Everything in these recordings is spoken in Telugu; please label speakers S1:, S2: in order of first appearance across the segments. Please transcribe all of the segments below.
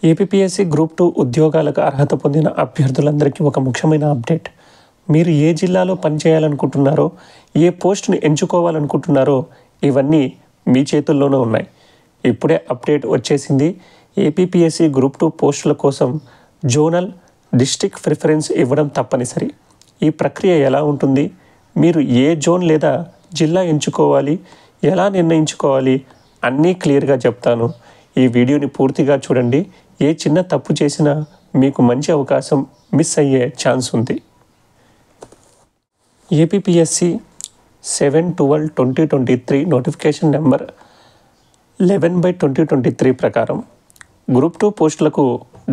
S1: ఏపీపీఎస్సీ గ్రూప్ 2 ఉద్యోగాలకు అర్హత పొందిన అభ్యర్థులందరికీ ఒక ముఖ్యమైన అప్డేట్. మీరు ఏ జిల్లాలో పనిచేయాలనుకుంటున్నారో, ఏ పోస్టును ఎంచుకోవాలనుకుంటున్నారో ఇవన్నీ మీ చేతుల్లోనే ఉన్నాయి. ఇప్పుడే అప్డేట్ వచ్చేసింది. ఏపీపీఎస్సీ గ్రూప్ 2 పోస్టుల కోసం జోనల్, డిస్ట్రిక్ట్ ప్రిఫరెన్స్ ఇవ్వడం తప్పనిసరి. ఈ ప్రక్రియ ఎలా ఉంటుంది, మీరు ఏ జోన్ లేదా జిల్లా ఎంచుకోవాలి, ఎలా నిర్ణయించుకోవాలి అన్నీ క్లియర్గా చెప్తాను. ఈ వీడియోని పూర్తిగా చూడండి. ఏ చిన్న తప్పు చేసినా మీకు మంచి అవకాశం మిస్ అయ్యే ఛాన్స్ ఉంది. ఏపీపీఎస్సీ 7/12/2023 నోటిఫికేషన్ నెంబర్ 11/2023 ప్రకారం గ్రూప్ 2 పోస్టులకు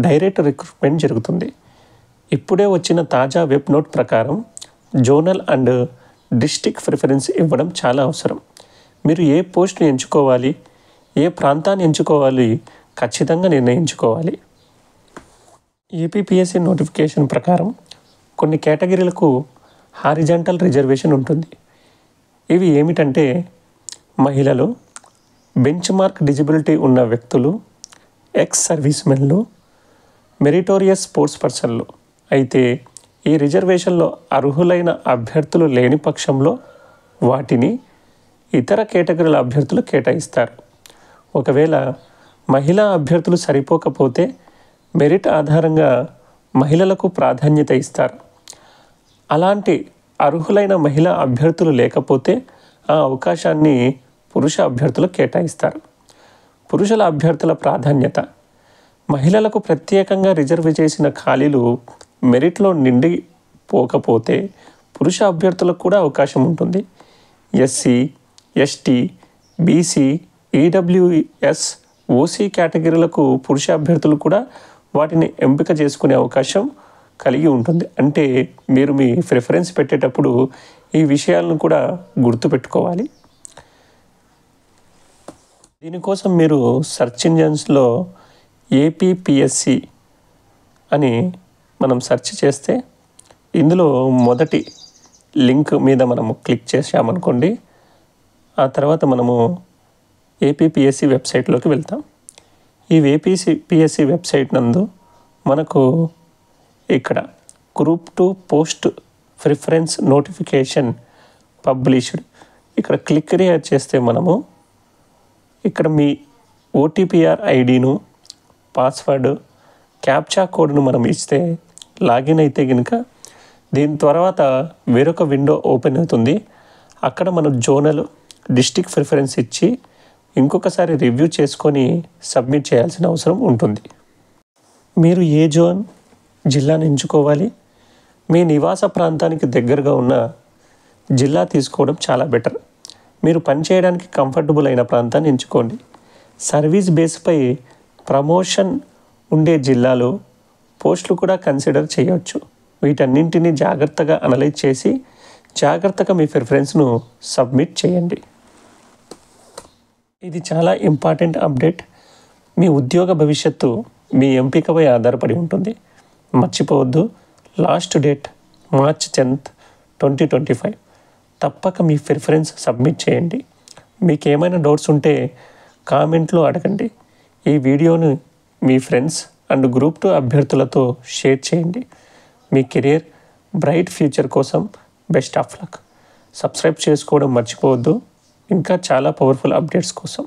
S1: డైరెక్ట్ రిక్రూట్మెంట్ జరుగుతుంది. ఇప్పుడే వచ్చిన తాజా వెబ్ నోట్ ప్రకారం జోనల్ అండ్ డిస్ట్రిక్ట్ ప్రిఫరెన్స్ ఇవ్వడం చాలా అవసరం. మీరు ఏ పోస్ట్ని ఎంచుకోవాలి, ఏ ప్రాంతాన్ని ఎంచుకోవాలి ఖచ్చితంగా నిర్ణయించుకోవాలి. ఏపీపీఎస్సీ నోటిఫికేషన్ ప్రకారం కొన్ని కేటగిరీలకు హారిజాంటల్ రిజర్వేషన్ ఉంటుంది. ఇవి ఏమిటంటే మహిళలు, బెంచ్ మార్క్ డిజబిలిటీ ఉన్న వ్యక్తులు, ఎక్స్ సర్వీస్ మెన్లు, మెరిటోరియస్ స్పోర్ట్స్ పర్సన్లు. అయితే ఈ రిజర్వేషన్లో అర్హులైన అభ్యర్థులు లేని పక్షంలో వాటిని ఇతర కేటగిరీల అభ్యర్థులు కేటాయిస్తారు. ఒకవేళ మహిళా అభ్యర్థులు సరిపోకపోతే మెరిట్ ఆధారంగా మహిళలకు ప్రాధాన్యత ఇస్తారు. అలాంటి అర్హులైన మహిళా అభ్యర్థులు లేకపోతే ఆ అవకాశాన్ని పురుష అభ్యర్థులకు కేటాయిస్తారు. పురుషుల అభ్యర్థుల ప్రాధాన్యత: మహిళలకు ప్రత్యేకంగా రిజర్వ్ చేసిన ఖాళీలు మెరిట్లో నిండి పోకపోతే పురుష అభ్యర్థులకు కూడా అవకాశం ఉంటుంది. SC, ST, BC, EWS, OC కేటగిరీలకు పురుష అభ్యర్థులు కూడా వాటిని ఎంపిక చేసుకునే అవకాశం కలిగి ఉంటుంది. అంటే మీరు మీ ప్రిఫరెన్స్ పెట్టేటప్పుడు ఈ విషయాలను కూడా గుర్తుపెట్టుకోవాలి. దీనికోసం మీరు సెర్చ్ ఇంజన్స్లో ఏపీపీఎస్సీ అని మనం సెర్చ్ చేస్తే ఇందులో మొదటి లింక్ మీద మనము క్లిక్ చేసామనుకోండి, ఆ తర్వాత మనము ఏపీపీఎస్సీ వెబ్సైట్లోకి వెళ్తాం. ఈ ఏపీపీఎస్సీ వెబ్సైట్ నందు మనకు ఇక్కడ group 2 post preference notification published ఇక్కడ క్లిక్ చేస్తే మనము ఇక్కడ మీ ఓటీపీఆర్ ఐడిను, పాస్వర్డ్, క్యాప్చా కోడ్ను మనం ఇస్తే లాగిన్ అయితే కనుక దీని తర్వాత వేరొక విండో ఓపెన్ అవుతుంది. అక్కడ మనం జోనల్, డిస్ట్రిక్ట్ ప్రిఫరెన్స్ ఇచ్చి ఇంకొకసారి రివ్యూ చేసుకొని సబ్మిట్ చేయాల్సిన అవసరం ఉంటుంది. మీరు ఏ జోన్, జిల్లాను ఎంచుకోవాలి. మీ నివాస ప్రాంతానికి దగ్గరగా ఉన్న జిల్లా తీసుకోవడం చాలా బెటర్. మీరు పనిచేయడానికి కంఫర్టబుల్ అయిన ప్రాంతాన్ని ఎంచుకోండి. సర్వీస్ బేస్పై ప్రమోషన్ ఉండే జిల్లాలో పోస్టులు కూడా కన్సిడర్ చేయవచ్చు. వీటన్నింటినీ జాగ్రత్తగా అనలైజ్ చేసి జాగ్రత్తగా మీ ప్రిఫరెన్స్ను సబ్మిట్ చేయండి. ఇది చాలా ఇంపార్టెంట్ అప్డేట్. మీ ఉద్యోగ భవిష్యత్తు మీ ఎంపికపై ఆధారపడి ఉంటుంది. మర్చిపోవద్దు, లాస్ట్ డేట్ March 10th, 2025. తప్పక మీ ప్రిఫరెన్స్ సబ్మిట్ చేయండి. మీకు ఏమైనా డౌట్స్ ఉంటే కామెంట్లో అడగండి. ఈ వీడియోను మీ ఫ్రెండ్స్ అండ్ గ్రూప్ 2 అభ్యర్థులతో షేర్ చేయండి. మీ కెరీర్ బ్రైట్ ఫ్యూచర్ కోసం బెస్ట్ ఆఫ్ లక్. సబ్స్క్రైబ్ చేసుకోవడం మర్చిపోవద్దు. ఇంకా చాలా పవర్ఫుల్ అప్డేట్స్ కోసం.